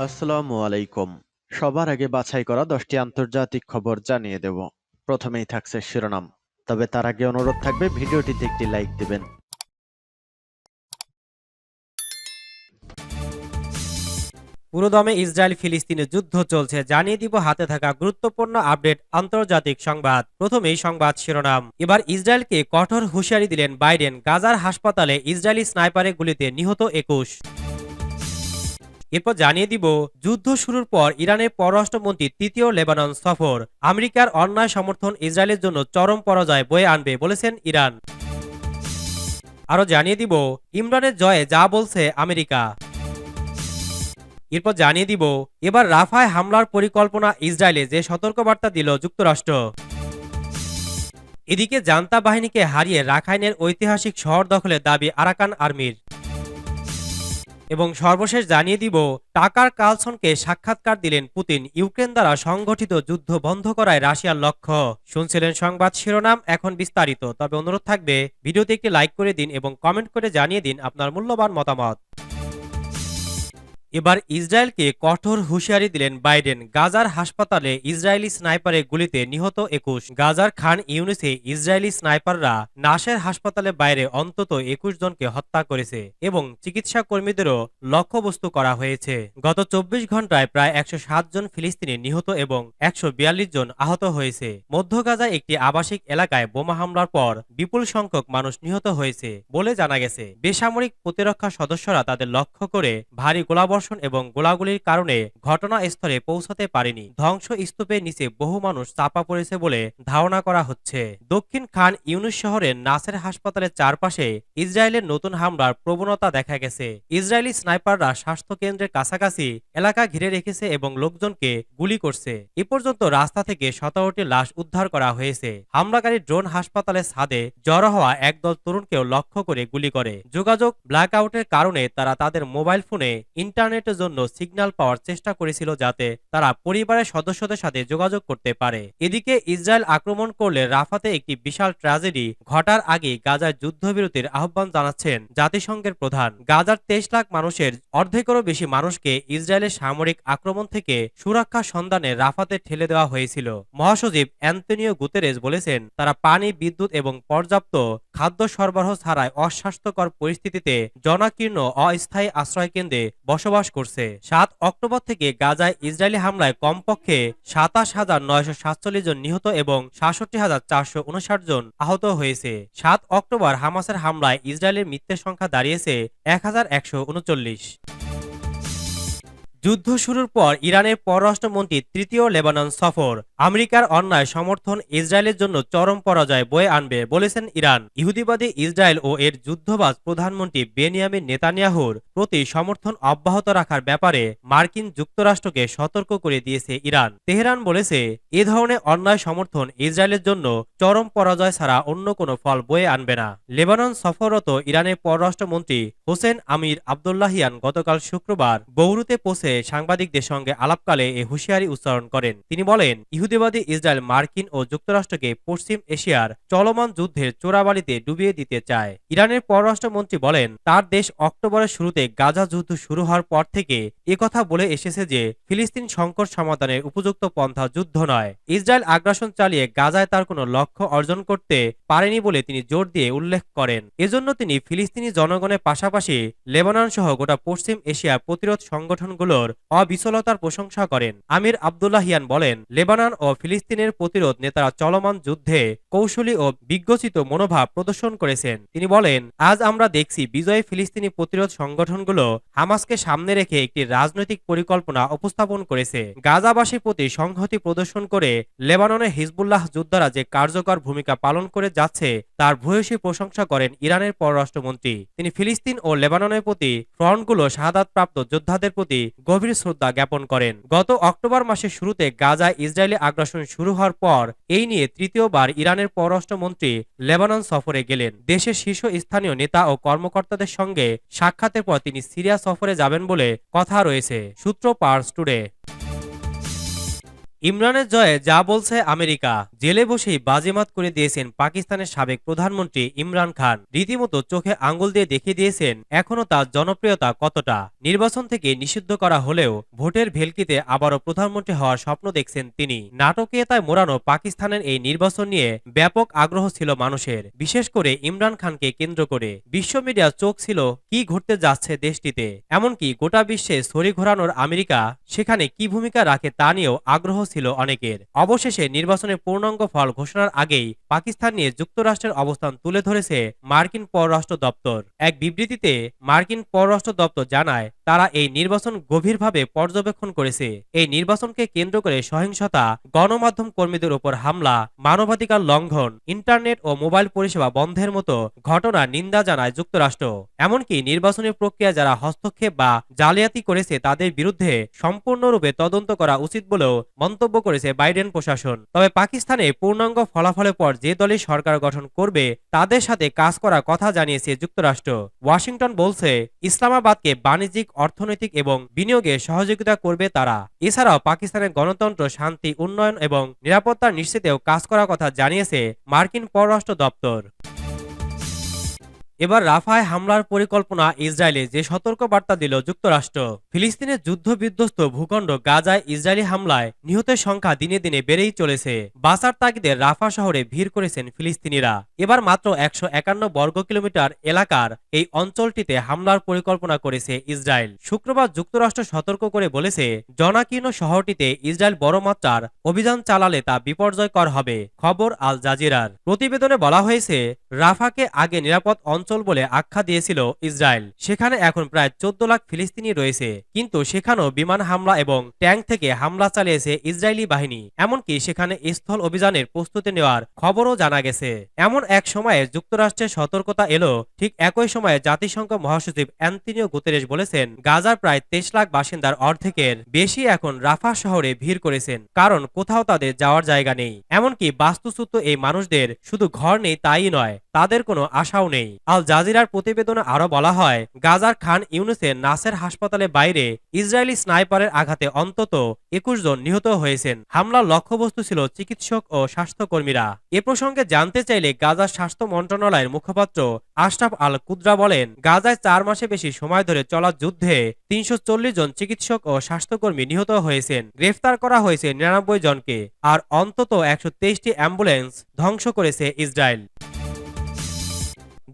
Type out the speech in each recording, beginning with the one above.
আসসালামু আলাইকুম। সবার আগে বাছাই করা 10টি আন্তর্জাতিক খবর জানিয়ে দেব। প্রথমেই থাকছে শিরোনাম। তবে তার আগে অনুরোধ থাকবে ভিডিওটিতে একটি লাইক দিবেন। পুরোদমে ইসরায়েল ফিলিস্তিনে যুদ্ধ চলছে, জানিয়ে দিব হাতে থাকা গুরুত্বপূর্ণ আপডেট আন্তর্জাতিক সংবাদ। প্রথমেই সংবাদ শিরোনাম। এবার ইসরায়েলকে কঠোর হুঁশিয়ারি দিলেন বাইডেন। গাজার হাসপাতালে ইসরায়েলি স্নাইপারের গুলিতে নিহত 21। এরপর জানিয়ে দিব যুদ্ধ শুরুর পর ইরানের পররাষ্ট্রমন্ত্রী তৃতীয় লেবানন সফর। আমেরিকার অন্যায় সমর্থন ইসরায়েলের জন্য চরম পরাজয় বয়ে আনবে বলেছেন ইরান। আরও জানিয়ে দিব ইমরানের জয়ে যা বলছে আমেরিকা। এরপর জানিয়ে দিব এবার রাফায় হামলার পরিকল্পনা ইসরায়েলে, যে সতর্কবার্তা দিল যুক্তরাষ্ট্র। এদিকে জান্তা বাহিনীকে হারিয়ে রাখাইনের ঐতিহাসিক শহর দখলের দাবি আরাকান আর্মির। এবং সর্বশেষ জানিয়ে দিব টাকার কালসনকে সাক্ষাৎকার দিলেন পুতিন। ইউক্রেন দ্বারা সংগঠিত যুদ্ধ বন্ধ করায় রাশিয়ার লক্ষ্য। শুনছিলেন সংবাদ শিরোনাম, এখন বিস্তারিত। তবে অনুরোধ থাকবে ভিডিওতে একটি লাইক করে দিন এবং কমেন্ট করে জানিয়ে দিন আপনার মূল্যবান মতামত। এবার ইসরায়েলকে কঠোর হুঁশিয়ারি দিলেন বাইডেন। গাজার হাসপাতালে ইসরায়েলি স্নাইপারের গুলিতে নিহত 21। গাজার খান ইউনিসে ইসরায়েলি স্নাইপাররা নাসের হাসপাতালের বাইরে অন্তত 21 জনকে হত্যা করেছে এবং চিকিৎসা কর্মীদেরও লক্ষ্যবস্তু করা হয়েছে। গত 24 ঘন্টায় প্রায় 107 জন ফিলিস্তিনি নিহত এবং 142 জন আহত হয়েছে। মধ্য গাজায় একটি আবাসিক এলাকায় বোমা হামলার পর বিপুল সংখ্যক মানুষ নিহত হয়েছে বলে জানা গেছে। বেসামরিক প্রতিরক্ষা সদস্যরা তাদের লক্ষ্য করে ভারী গোলাবর্ষণ এবং গোলাগুলির কারণে ঘটনাস্থলে পৌঁছাতে পারেনি। ধ্বংসস্তূপের নিচে বহু মানুষ চাপা পড়েছে বলে ধারণা করা হচ্ছে। দক্ষিণ খান ইউনুস শহরের নাসের হাসপাতালের চারপাশে ইসরায়েলের নতুন হামলার প্রবণতা দেখা গেছে। ইসরায়েলি স্নাইপাররা স্বাস্থ্য কেন্দ্রের কাছাকাছি এলাকা ঘিরে রেখেছে এবং লোকজনকে গুলি করছে। এ পর্যন্ত রাস্তা থেকে 17টি লাশ উদ্ধার করা হয়েছে। হামলাকারী ড্রোন হাসপাতালের ছাদে জড়ো হওয়া একদল তরুণকেও লক্ষ্য করে গুলি করে। যোগাযোগ ব্ল্যাকআউটের কারণে তারা তাদের মোবাইল ফোনে ইন্টারনেটের জন্য সিগন্যাল পাওয়ার চেষ্টা করেছিল, যাতে তারা পরিবারের সদস্যদের সাথে যোগাযোগ করতে পারে। এদিকে ইসরায়েল আক্রমণ করলে রাফাতে একটি বিশাল ট্র্যাজেডি ঘটার আগে গাজায় যুদ্ধবিরতির আহ্বান জানাচ্ছেন জাতিসংঘের প্রধান। গাজার 23 লাখ মানুষের অর্ধেকেরও বেশি মানুষকে ইসরায়েলের সামরিক আক্রমণ থেকে সুরক্ষা সন্ধানে রাফাতে ঠেলে দেওয়া হয়েছিল। মহাসচিব অ্যান্তনিও গুতেরেস বলেছেন, তারা পানি, বিদ্যুৎ এবং পর্যাপ্ত খাদ্য সরবরাহ ছাড়াই অস্বাস্থ্যকর পরিস্থিতিতে জনাকীর্ণ অস্থায়ী আশ্রয়কেন্দ্রে বসবাস করছে। 7 অক্টোবর থেকে গাজায় ইসরায়েলি হামলায় কমপক্ষে 27,947 জন নিহত এবং 67,459 জন আহত হয়েছে। 7 অক্টোবর হামাসের হামলায় ইসরায়েলের মৃতের সংখ্যা দাঁড়িয়েছে 1139। যুদ্ধ শুরুর পর ইরানের পররাষ্ট্রমন্ত্রীর তৃতীয় লেবানন সফর। আমেরিকার অন্যায় সমর্থন ইসরায়েলের জন্য চরম পরাজয় বয়ে আনবে বলেছেন ইরান। ইহুদিবাদী ইসরায়েল ও এর যুদ্ধবাজ প্রধানমন্ত্রী বেনিয়ামিন নেতানিয়াহুর প্রতি সমর্থন অব্যাহত রাখার ব্যাপারে মার্কিন যুক্তরাষ্ট্রকে সতর্ক করে দিয়েছে ইরান। তেহরান বলেছে, এ ধরনের অন্যায় সমর্থন ইসরায়েলের জন্য চরম পরাজয় ছাড়া অন্য কোনো ফল বয়ে আনবে না। লেবানন সফররত ইরানের পররাষ্ট্রমন্ত্রী হোসেন আমির আবদুল্লাহিয়ান গতকাল শুক্রবার বৌরুতে পৌঁছে সাংবাদিকদের সঙ্গে আলাপকালে এ হুঁশিয়ারি উচ্চারণ করেন। তিনি বলেন, ইহুদিবাদী ইসরায়েল মার্কিন ও যুক্তরাষ্ট্রকে পশ্চিম এশিয়ার চলমান যুদ্ধের চোরাবালিতে ডুবিয়ে দিতে চায়। ইরানের পররাষ্ট্রমন্ত্রী বলেন, তার দেশ অক্টোবরের শুরুতে গাজা যুদ্ধ শুরু হওয়ার পর থেকে একথা বলে এসেছে যে ফিলিস্তিন সংকট সমাধানের উপযুক্ত পন্থা যুদ্ধ নয়। ইসরায়েল আগ্রাসন চালিয়ে গাজায় তার কোনো লক্ষ্য অর্জন করতে পারেনি বলে তিনি জোর দিয়ে উল্লেখ করেন। এজন্য তিনি ফিলিস্তিনি জনগণের পাশাপাশি লেবানন সহ গোটা পশ্চিম এশিয়ার প্রতিরোধ সংগঠনগুলোর অবিচলতার প্রশংসা করেন। আমির আবদুল্লাহিয়ান বলেন, লেবানন ও ফিলিস্তিনের প্রতিরোধ নেতারা চলমান যুদ্ধে কৌশলী ও বিজ্ঞচিত মনোভাব প্রদর্শন করেছেন। তিনি বলেন, আজ আমরা দেখছি বিজয়ী ফিলিস্তিনি প্রতিরোধ সংগঠনগুলো হামাসকে সামনে রেখে একটি রাজনৈতিক পরিকল্পনা উপস্থাপন করেছে। গাজাবাসীর প্রতি সংহতি প্রদর্শন করে লেবাননের হিজবুল্লাহ যোদ্ধারা যে কার্যকর ভূমিকা পালন করে যাচ্ছে তার ভূয়সী প্রশংসা করেন ইরানের পররাষ্ট্রমন্ত্রী। তিনি ফিলিস্তিন ও লেবাননের প্রতি ফ্রন্টগুলো শাহাদাতপ্রাপ্ত যোদ্ধাদের প্রতি গভীর শ্রদ্ধা জ্ঞাপন করেন। গত অক্টোবর মাসের শুরুতে গাজায় ইসরায়েলি আগ্রাসন শুরু হওয়ার পর এই নিয়ে তৃতীয়বার ইরানের পররাষ্ট্রমন্ত্রী লেবানন সফরে গেলেন। দেশের শীর্ষস্থানীয় নেতা ও কর্মকর্তাদের সঙ্গে সাক্ষাতের পর তিনি সিরিয়া সফরে যাবেন বলে কথা রয়েছে, সূত্র পার্স টুডে। ইমরানের জয়ে যা বলছে আমেরিকা, জেলে বসেই বাজিমাত করে দিয়েছেন পাকিস্তানের সাবেক প্রধানমন্ত্রী ইমরান খান। রীতিমতো চোখে আঙ্গুল দিয়ে দেখিয়ে দিয়েছেন এখনও তার জনপ্রিয়তা কতটা। নির্বাচন থেকে নিষিদ্ধ করা হলেও ভোটের ভেলকিতে আবারও প্রধানমন্ত্রী হওয়ার স্বপ্ন দেখছেন তিনি। নাটকীয়তায় মোড়ানো পাকিস্তানের এই নির্বাচন নিয়ে ব্যাপক আগ্রহ ছিল মানুষের, বিশেষ করে ইমরান খানকে কেন্দ্র করে। বিশ্ব মিডিয়ার চোখ ছিল কি ঘটতে যাচ্ছে দেশটিতে। এমনকি গোটা বিশ্বে ছড়ি ঘোরানোর আমেরিকা সেখানে কি ভূমিকা রাখে তা নিয়েও আগ্রহ ছিল অনেকের। অবশেষে নির্বাচনের পূর্ণাঙ্গ ফল ঘোষণার আগেই পাকিস্তান নিয়ে যুক্তরাষ্ট্রের অবস্থান তুলে ধরেছে মার্কিন পররাষ্ট্র দপ্তর। এক বিবৃতিতে মার্কিন পররাষ্ট্র দপ্তর জানায়, তারা এই নির্বাচন গভীরভাবে পর্যবেক্ষণ করেছে। এই নির্বাচনকে কেন্দ্র করে সহিংসতা, গণমাধ্যম কর্মীদের উপর হামলা, মানবাধিকার লঙ্ঘন, ইন্টারনেট ও মোবাইল পরিষেবা বন্ধের মতো ঘটনার নিন্দা জানায় যুক্তরাষ্ট্র। এমনকি নির্বাচনী প্রক্রিয়া যারা হস্তক্ষেপ বা জালিয়াতি করেছে তাদের বিরুদ্ধে সম্পূর্ণরূপে তদন্ত করা উচিত বলেও মন্তব্য করেছে বাইডেন প্রশাসন। তবে পাকিস্তানে পূর্ণাঙ্গ ফলাফলের পর যে দলই সরকার গঠন করবে তাদের সাথে কাজ করার কথা জানিয়েছে যুক্তরাষ্ট্র। ওয়াশিংটন বলছে, ইসলামাবাদকে বাণিজ্যিক, অর্থনৈতিক এবং বিনিয়োগে সহযোগিতা করবে তারা। এছাড়াও পাকিস্তানের গণতন্ত্র, শান্তি, উন্নয়ন এবং নিরাপত্তা নিশ্চিতেও কাজ করার কথা জানিয়েছে মার্কিন পররাষ্ট্র দপ্তর। এবার রাফায় হামলার পরিকল্পনা ইসরায়েলে, যে সতর্ক বার্তা দিল যুক্তরাষ্ট্র। ফিলিস্তিনের যুদ্ধবিধ্বস্ত ভূখণ্ড গাজায় ইসরায়েলি হামলায় নিহতের সংখ্যা দিনে দিনে বেড়েই চলেছে। বাঁচার তাগিদে রাফা শহরে ভিড় করেছেন ফিলিস্তিনিরা। এবার মাত্র 151 বর্গ কিলোমিটার এলাকার এই অঞ্চলটিতে হামলার পরিকল্পনা করেছে ইসরায়েল। শুক্রবার যুক্তরাষ্ট্র সতর্ক করে বলেছে, জনাকীর্ণ শহরটিতে ইসরায়েল বড় মাত্রার অভিযান চালালে তা বিপর্যয়কর হবে। খবর আল জাজিরার। প্রতিবেদনে বলা হয়েছে, রাফাকে আগে নিরাপদ অঞ্চল বলে আখ্যা দিয়েছিল ইসরায়েল। সেখানে এখন প্রায় 14 লাখ ফিলিস্তিনি রয়েছে, কিন্তু সেখানেও বিমান হামলা এবং ট্যাঙ্ক থেকে হামলা চালিয়েছে ইসরায়েলি বাহিনী। এমনকি সেখানে স্থল অভিযানের প্রস্তুতি নেওয়ার খবরও জানা গেছে। এমন এক সময়ে যুক্তরাষ্ট্রের সতর্কতা এলো, ঠিক একই সময়ে জাতিসংঘ মহাসচিব অ্যান্তনিও গুতেরেস বলেছেন, গাজার প্রায় 23 লাখ বাসিন্দার অর্ধেকের বেশি এখন রাফা শহরে ভিড় করেছেন, কারণ কোথাও তাদের যাওয়ার জায়গা নেই। এমনকি বাস্তুচ্যুত এই মানুষদের শুধু ঘর নেই তাই নয়, তাদের কোনো আশাও নেই। আল জাজিরার প্রতিবেদনে আরো বলা হয়, গাজার খান ইউনুসের নাসের হাসপাতালের বাইরে ইসরায়েলি স্নাইপারের আঘাতে অন্তত 21 জন নিহত হয়েছেন। হামলার লক্ষ্যবস্তু ছিল চিকিৎসক ও স্বাস্থ্যকর্মীরা। এ প্রসঙ্গে জানতে চাইলে গাজার স্বাস্থ্য মন্ত্রণালয়ের মুখপাত্র আশরাফ আল কুদ্রা বলেন, গাজায় 4 মাসে বেশি সময় ধরে চলা যুদ্ধে 340 জন চিকিৎসক ও স্বাস্থ্যকর্মী নিহত হয়েছেন। গ্রেফতার করা হয়েছে 99 জনকে, আর অন্তত 123টি অ্যাম্বুলেন্স ধ্বংস করেছে ইসরায়েল।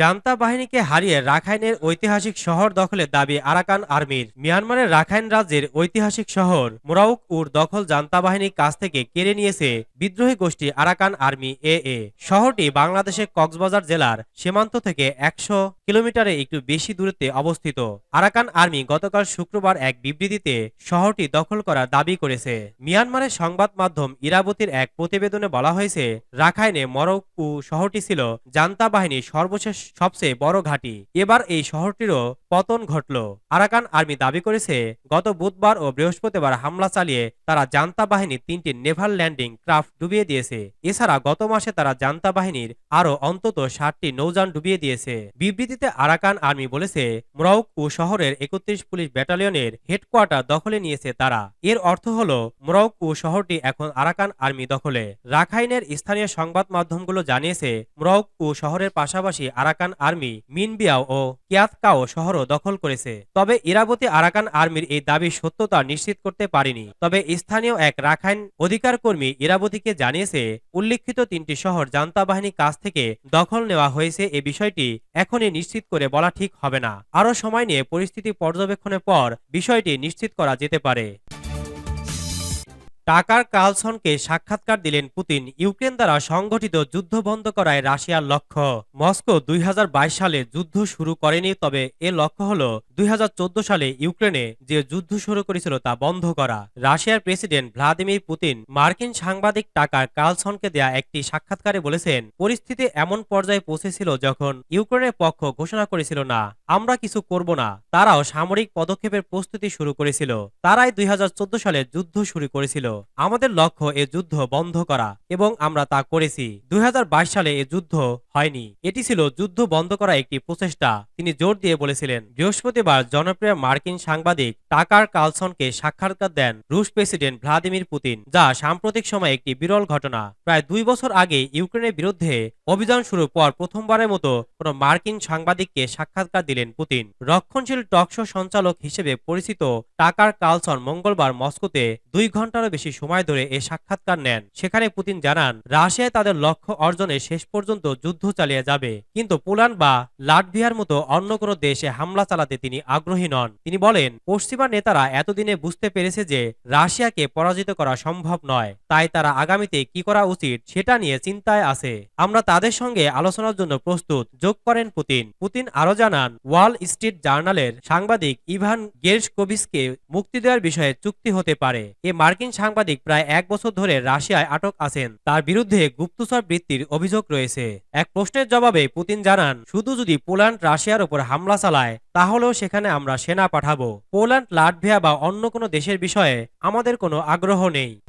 জান্তা বাহিনীকে হারিয়ে রাখাইনের ঐতিহাসিক শহর দখলের দাবি আরাকান আর্মির। মিয়ানমারের রাখাইন রাজ্যের ঐতিহাসিক শহর মোরাউক উর দখল জান্তা বাহিনীর কাছ থেকে কেড়ে নিয়েছে বিদ্রোহী গোষ্ঠী আরাকান আর্মি এ। শহরটি বাংলাদেশের কক্সবাজার জেলার সীমান্ত থেকে 100 কিলোমিটারে একটু বেশি দূরত্বে অবস্থিত। আরাকান আর্মি গতকাল শুক্রবার এক বিবৃতিতে শহরটি দখল করার দাবি করেছে। মিয়ানমারের সংবাদ মাধ্যম ইরাবতীর এক প্রতিবেদনে বলা হয়েছে, রাখাইনে মরক উ শহরটি ছিল জান্তা বাহিনীর সর্বশেষ সবচেয়ে বড় ঘাঁটি। এবার এই শহরটিরও পতন ঘটল। আরাকান আর্মি দাবি করেছে, গত বুধবার ও বৃহস্পতিবার হামলা চালিয়ে তারা জান্তা বাহিনীর 3টি নেভাল ল্যান্ডিং ক্রাফট ডুবিয়ে দিয়েছে। এছাড়া গত মাসে তারা জান্তা বাহিনীর আরও অন্তত 60টি নৌযান ডুবিয়ে দিয়েছে। বিবৃতিতে আরাকান আর্মি বলেছে, মোরাউক উ শহরের 31 পুলিশ ব্যাটালিয়নের হেডকোয়ার্টার দখলে নিয়েছে তারা। এর অর্থ হল মোরাউক উ শহরটি এখন আরাকান আর্মি দখলে। রাখাইনের স্থানীয় সংবাদ মাধ্যমগুলো জানিয়েছে, মোরাউক উ শহরের পাশাপাশি আরাকান আর্মি মিনবিয়াও ও কিয়াতকাও শহরও দখল করেছে। তবে ইরাবতী আরাকান আর্মির এই দাবির সত্যতা নিশ্চিত করতে পারেনি। তবে স্থানীয় এক রাখাইন অধিকার কর্মী ইরাবতীকে জানিয়েছে, উল্লিখিত 3টি শহর জান্তা বাহিনীর কাছ থেকে দখল নেওয়া হয়েছে। এ বিষয়টি এখনই নিশ্চিত করে বলা ঠিক হবে না। আরও সময় নিয়ে পরিস্থিতি পর্যবেক্ষণের পর বিষয়টি নিশ্চিত করা যেতে পারে। টাকার কার্লসনকে সাক্ষাৎকার দিলেন পুতিন। ইউক্রেন দ্বারা সংগঠিত যুদ্ধ বন্ধ করায় রাশিয়ার লক্ষ্য। মস্কো 2022 সালে যুদ্ধ শুরু করেনি, তবে এর লক্ষ্য হল 2014 সালে ইউক্রেনে যে যুদ্ধ শুরু করেছিল তা বন্ধ করা। রাশিয়ার প্রেসিডেন্ট ভ্লাদিমির পুতিন মার্কিন সাংবাদিক টাকার কার্লসনকে দেয়া একটি সাক্ষাৎকারে বলেছেন, পরিস্থিতি এমন পর্যায়ে পৌঁছেছিল যখন ইউক্রেনের পক্ষ ঘোষণা করেছিল, না আমরা কিছু করব না, তারাও সামরিক পদক্ষেপের প্রস্তুতি শুরু করেছিল। তারাই 2014 সালে যুদ্ধ শুরু করেছিল। আমাদের লক্ষ্য এ যুদ্ধ বন্ধ করা এবং আমরা তা করেছি। 2022 সালে এ যুদ্ধ হয়নি, এটি ছিল যুদ্ধ বন্ধ করা একটি প্রচেষ্টা, তিনি জোর দিয়ে বলেছিলেন। বৃহস্পতিবার জনপ্রিয় মার্কিন সাংবাদিক টাকার কালসনকে সাক্ষাৎকার দেন রুশ প্রেসিডেন্ট ভ্লাদিমির পুতিন, যা সাম্প্রতিক সময়ে একটি বিরল ঘটনা। প্রায় 2 বছর আগে ইউক্রেনের বিরুদ্ধে অভিযান শুরুর পর প্রথমবারের মতো কোনো মার্কিন সাংবাদিককে সাক্ষাৎকার দিলেন পুতিন। রক্ষণশীল টকশো সঞ্চালক হিসেবে পরিচিত টাকার কালসন মঙ্গলবার মস্কোতে 2 ঘন্টারও বেশি সময় ধরে এ সাক্ষাৎকার নেন। সেখানে পুতিন জানান, রাশিয়ায় তাদের লক্ষ্য অর্জনে শেষ পর্যন্ত যুদ্ধ চালিয়ে যাবে, কিন্তু পোল্যান্ড বা লাটভিয়ার মতো অন্য কোনো দেশে হামলা চালাতে তিনি আগ্রহী নন। তিনি বলেন, পশ্চিমা নেতারা এতদিনে বুঝতে পেরেছে যে রাশিয়াকে পরাজিত করা সম্ভব নয়, তাই তারা আগামীতে কি করা উচিত সেটা নিয়ে চিন্তায় আছে। আমরা তাদের সঙ্গে আলোচনার জন্য প্রস্তুত, যোগ করেন পুতিন। পুতিন আরো জানান, ওয়াল স্ট্রিট জার্নালের সাংবাদিক ইভান গেরশকোভিচকে মুক্তি দেওয়ার বিষয়ে চুক্তি হতে পারে। এ মার্কিন সাংবাদিক প্রায় 1 বছর ধরে রাশিয়ায় আটক আছেন, তার বিরুদ্ধে গুপ্তচর বৃত্তির অভিযোগ রয়েছে। এক প্রশ্নের জবাবে পুতিন জানান, শুধু যদি পোল্যান্ড রাশিয়ার উপর হামলা চালায় তাহলেও সেখানে আমরা সেনা পাঠাবো। পোল্যান্ড, লাটভিয়া বা অন্য কোনো দেশের বিষয়ে আমাদের কোনো আগ্রহ নেই।